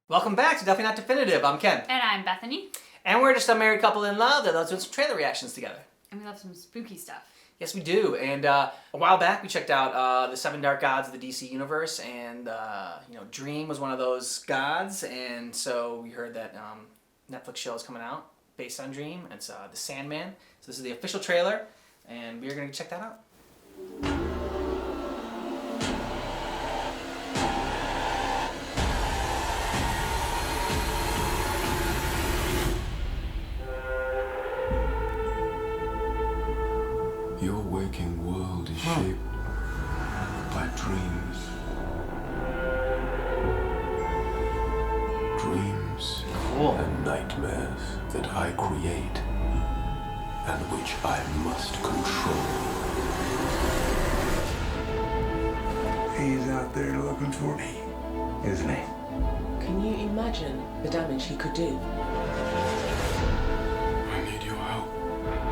Welcome back to Definitely Not Definitive. I'm Ken. And I'm Bethany. And we're just a married couple in love that loves doing some trailer reactions together. And we love some spooky stuff. Yes, we do. And a while back, we checked out the Seven Dark Gods of the DC Universe, and Dream was one of those gods. And so we heard that Netflix show is coming out based on Dream. It's the Sandman. So this is the official trailer, and we're going to check that out. Your waking world is shaped by dreams. Dreams and nightmares that I create and which I must control. He's out there looking for me, isn't he? Can you imagine the damage he could do? I need your help.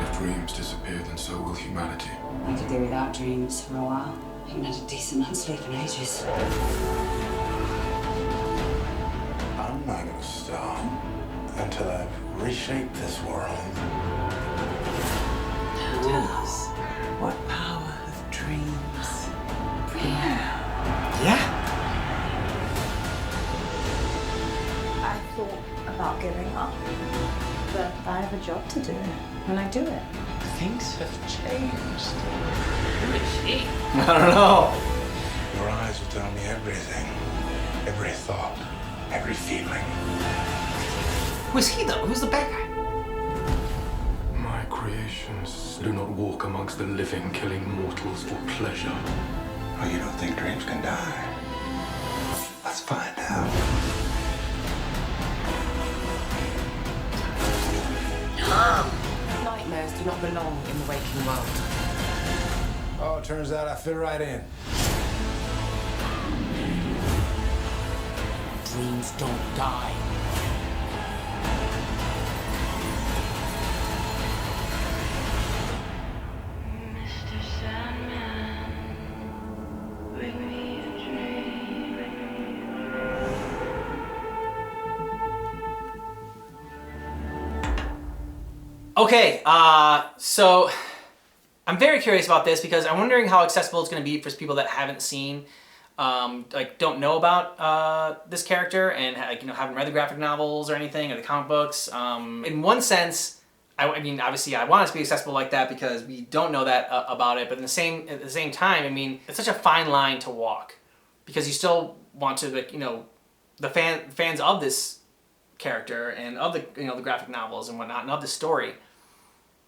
If dreams disappear, then so will humanity. I could do without dreams for a while. I haven't had a decent night's sleep in ages. I'm not gonna stop until I've reshaped this world. Tell us what power of dreams bring. Yeah? I thought about giving up, but I have a job to do, and I do it. Things have changed. Who is she? I don't know. Your eyes will tell me everything. Every thought, every feeling. Who's he, though? Who's the bad guy? My creations do not walk amongst the living, killing mortals for pleasure. Oh, you don't think dreams can die? Let's find out. Nightmares do not belong in the waking world. Oh, it turns out I fit right in. Dreams don't die. Mr. Sandman, bring me a dream. Okay, so I'm very curious about this because I'm wondering how accessible it's going to be for people that haven't seen, don't know about this character and haven't read the graphic novels or anything or the comic books. In one sense, I mean, obviously, I want it to be accessible like that because we don't know that about it. But at the same time, I mean, it's such a fine line to walk because you still want to, the fans of this character and of the the graphic novels and whatnot and of the story.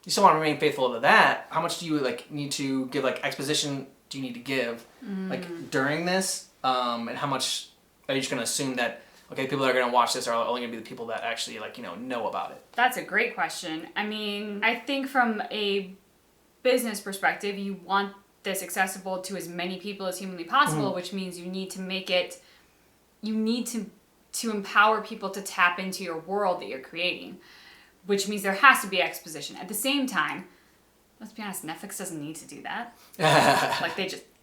You still want to remain faithful to that. How much do you need to give exposition? Do you need to give during this? And how much are you just going to assume that people that are going to watch this are only going to be the people that actually know about it? That's a great question. I mean, I think from a business perspective, you want this accessible to as many people as humanly possible, which means you need to make it, you need to empower people to tap into your world that you're creating, which means there has to be exposition. At the same time, let's be honest, Netflix doesn't need to do that.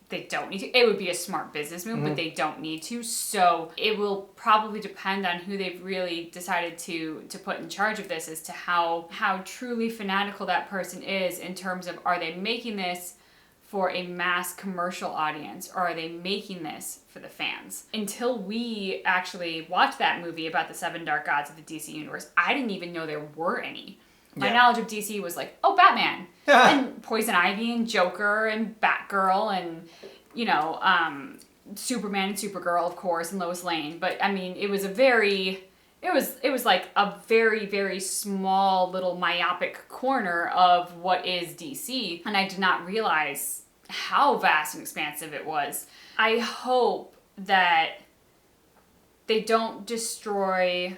They don't need to. It would be a smart business move, but they don't need to. So it will probably depend on who they've really decided to put in charge of this as to how truly fanatical that person is in terms of, are they making this for a mass commercial audience or are they making this for the fans? Until we actually watched that movie about the Seven Dark Gods of the DC Universe, I didn't even know there were any. My knowledge of DC was Batman and Poison Ivy and Joker and Batgirl and, Superman and Supergirl, of course, and Lois Lane. But, I mean, it was a very, very small little myopic corner of what is DC. And I did not realize how vast and expansive it was. I hope that they don't destroy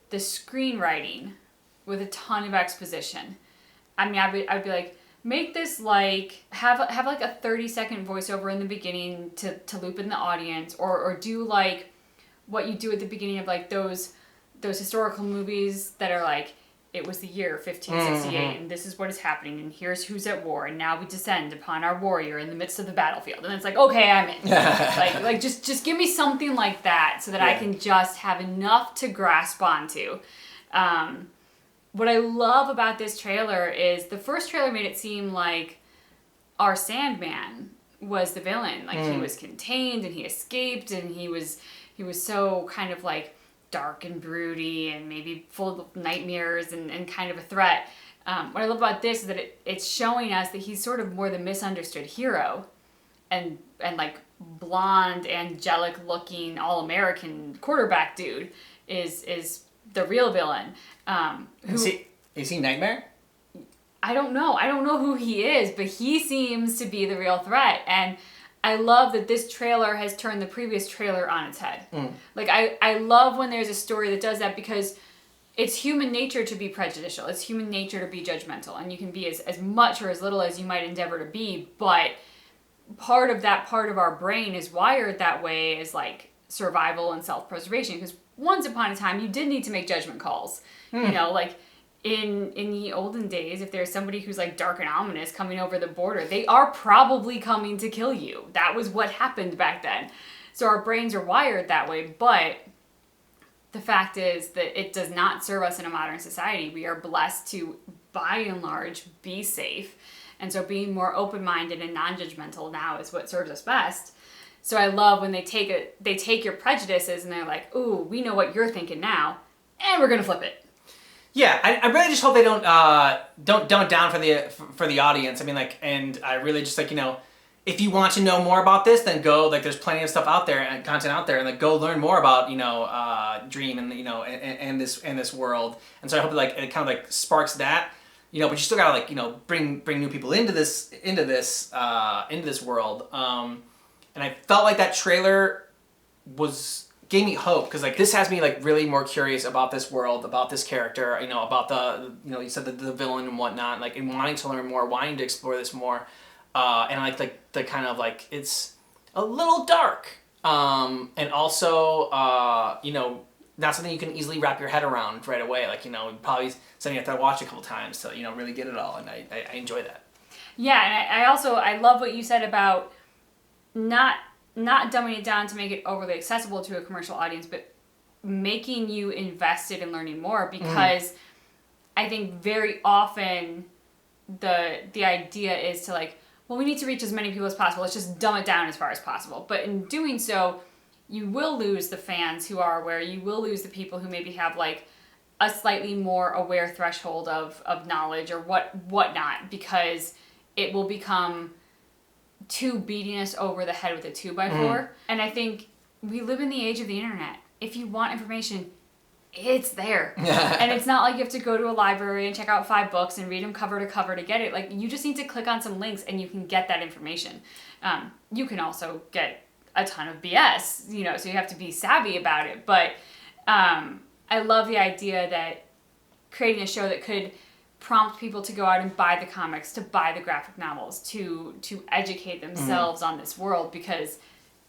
the screenwriting with a ton of exposition. I mean, I'd be like, make this have a 30-second voiceover in the beginning to loop in the audience, or do what you do at the beginning of those historical movies that are it was the year 1568, and this is what is happening, and here's who's at war, and now we descend upon our warrior in the midst of the battlefield. And it's like, okay, I'm in. like just give me something like that so that I can just have enough to grasp onto. What I love about this trailer is the first trailer made it seem like our Sandman was the villain. Like he was contained and he escaped, and he was so kind of like dark and broody and maybe full of nightmares and kind of a threat. What I love about this is that it's showing us that he's sort of more the misunderstood hero, and like blonde, angelic looking, all-American quarterback dude is the real villain. Is he Nightmare? I don't know who he is, but he seems to be the real threat. And I love that this trailer has turned the previous trailer on its head. Like, I love when there's a story that does that, because it's human nature to be prejudicial. It's human nature to be judgmental. And you can be as much or as little as you might endeavor to be. But part of our brain is wired that way, as like survival and self-preservation. Because once upon a time, you did need to make judgment calls. You know, like in the olden days, if there's somebody who's like dark and ominous coming over the border, they are probably coming to kill you. That was what happened back then. So our brains are wired that way, but the fact is that it does not serve us in a modern society. We are blessed to, by and large, be safe. And so being more open-minded and non-judgmental now is what serves us best. So I love when they take your prejudices and they're like, ooh, we know what you're thinking now, and we're gonna flip it. Yeah, I really just hope they don't dumb it down for the audience. I mean, like, and I really just like, you know, if you want to know more about this, then go, like, there's plenty of stuff out there and content out there, and like go learn more about, you know, Dream and, you know, and this world. And so I hope like it kind of like sparks that, you know, but you still gotta, like, you know, bring new people into this world. And I felt like that trailer gave me hope, because like this has me like really more curious about this world, about this character, you know, about the, you know, you said the villain and whatnot, like, and wanting to learn more, wanting to explore this more, and like the kind of like, it's a little dark, and also you know, not something you can easily wrap your head around right away. Like, you know, probably something you have to watch a couple times to, you know, really get it all, and I enjoy that. Yeah, and I love what you said about not dumbing it down to make it overly accessible to a commercial audience, but making you invested in learning more, because I think very often the idea is to like, well, we need to reach as many people as possible. Let's just dumb it down as far as possible. But in doing so, you will lose the fans who are aware. You will lose the people who maybe have like a slightly more aware threshold of knowledge or whatnot, because it will become too beating us over the head with a 2x4. And I think we live in the age of the internet. If you want information, it's there. And it's not like you have to go to a library and check out 5 books and read them cover to cover to get it. Like, you just need to click on some links and you can get that information. You can also get a ton of BS, you know, so you have to be savvy about it. But I love the idea that creating a show that could prompt people to go out and buy the comics, to buy the graphic novels, to educate themselves on this world, because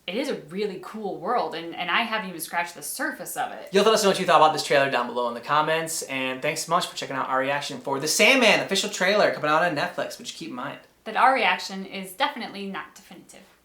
it is a really cool world, and I haven't even scratched the surface of it. You'll let us know what you thought about this trailer down below in the comments, and thanks so much for checking out our reaction for the Sandman official trailer coming out on Netflix, which keep in mind That our reaction is definitely not definitive.